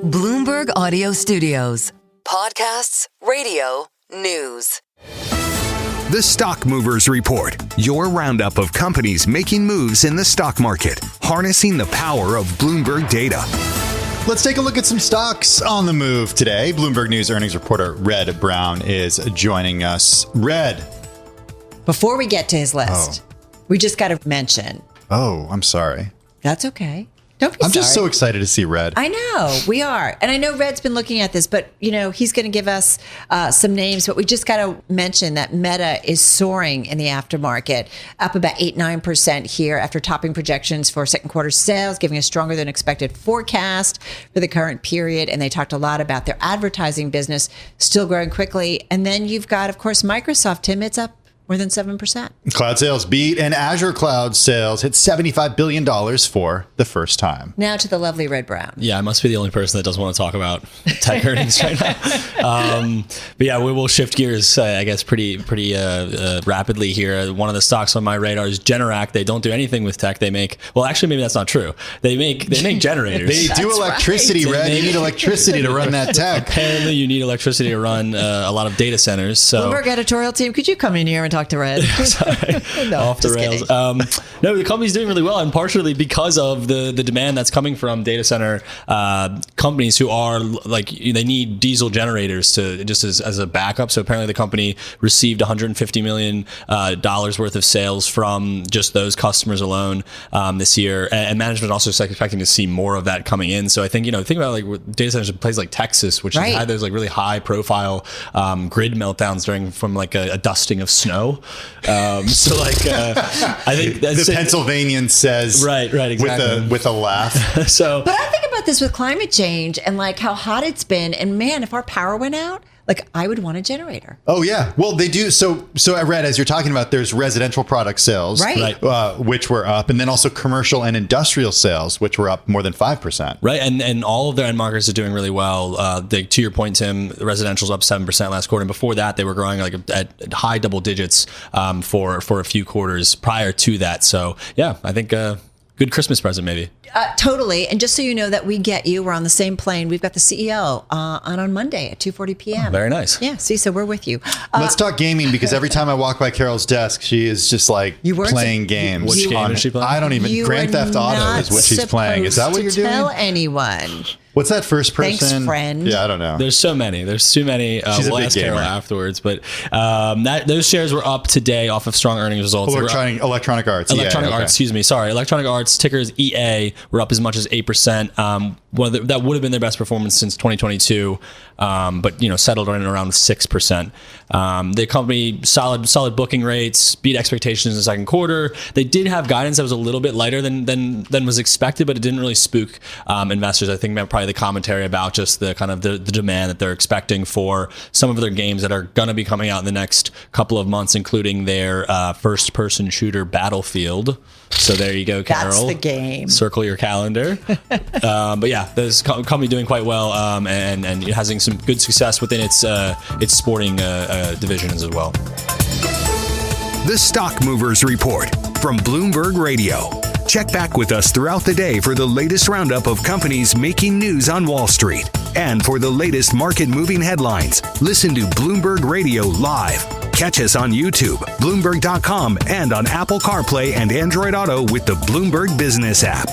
Bloomberg Audio Studios. Podcasts, radio, news. The Stock Movers Report, your roundup of companies making moves in the stock market, harnessing the power of Bloomberg data. Let's take a look at some stocks on the move today. Bloomberg News earnings reporter Red Brown is joining us. Red. Before we get to his list, we just got to mention. Oh, I'm sorry. That's okay. Don't be sorry. I'm just so excited to see Red. I know, we are. And I know Red's been looking at this, but, he's going to give us some names. But we just got to mention that Meta is soaring in the aftermarket, up about 8-9% here after topping projections for second quarter sales, giving a stronger than expected forecast for the current period. And they talked a lot about their advertising business still growing quickly. And then you've got, of course, Microsoft. Tim, it's up more than 7%. Cloud sales beat, and Azure cloud sales hit $75 billion for the first time. Now to the lovely Red Brown. Yeah, I must be the only person that doesn't want to talk about tech earnings right now. But yeah, we will shift gears, I guess, pretty rapidly here. One of the stocks on my radar is Generac. They don't do anything with tech. They make, well, actually, maybe that's not true. They make generators. They do electricity, right. Red. You need electricity to run that tech. Apparently, you need electricity to run a lot of data centers. So, Bloomberg editorial team, could you come in here and talk to Red? Sorry, no, off the rails. No, the company's doing really well, and partially because of the demand that's coming from data center companies who are they need diesel generators to just as a backup. So apparently the company received $150 million worth of sales from just those customers alone this year, and management also is expecting to see more of that coming in. So I think think about data centers in places like Texas, which has had those really high profile grid meltdowns from a dusting of snow. I think that's the Pennsylvanian says right exactly with a laugh. But I think about this with climate change and how hot it's been, and man, if our power went out, I would want a generator. Oh yeah, well they do. So I read, as you're talking about, there's residential product sales, which were up, and then also commercial and industrial sales, which were up more than 5%. Right, and all of their end markets are doing really well. To your point, Tim, residential's up 7% last quarter, and before that, they were growing at high double digits for a few quarters prior to that. So yeah, I think. Good Christmas present, maybe. Totally. And just so you know that we get you, we're on the same plane. We've got the CEO on Monday at 2:40 p.m. Oh, very nice. Yeah, see, so we're with you. Let's talk gaming, because every time I walk by Carol's desk, she is just playing games. Which game is she playing? I don't even. Grand Theft Auto is what she's playing. Is that what you're doing? Tell anyone. What's that first person? Thanks, friend. Yeah, I don't know. There's so many. There's too many. We'll ask Carol afterwards. But those shares were up today off of strong earnings results. Electronic Arts. Arts, excuse me. Sorry. Electronic Arts, tickers EA, were up as much as 8%. That would have been their best performance since 2022, but settled in around 6%. The company, solid booking rates, beat expectations in the second quarter. They did have guidance that was a little bit lighter than was expected, but it didn't really spook investors. I think probably the commentary about just the kind of the demand that they're expecting for some of their games that are going to be coming out in the next couple of months, including their first-person shooter Battlefield. So there you go, Carol. That's the game. Circle your calendar. But yeah, this company doing quite well, and having some good success within its sporting divisions as well. The Stock Movers Report from Bloomberg Radio. Check back with us throughout the day for the latest roundup of companies making news on Wall Street. And for the latest market-moving headlines, listen to Bloomberg Radio live. Catch us on YouTube, Bloomberg.com, and on Apple CarPlay and Android Auto with the Bloomberg Business app.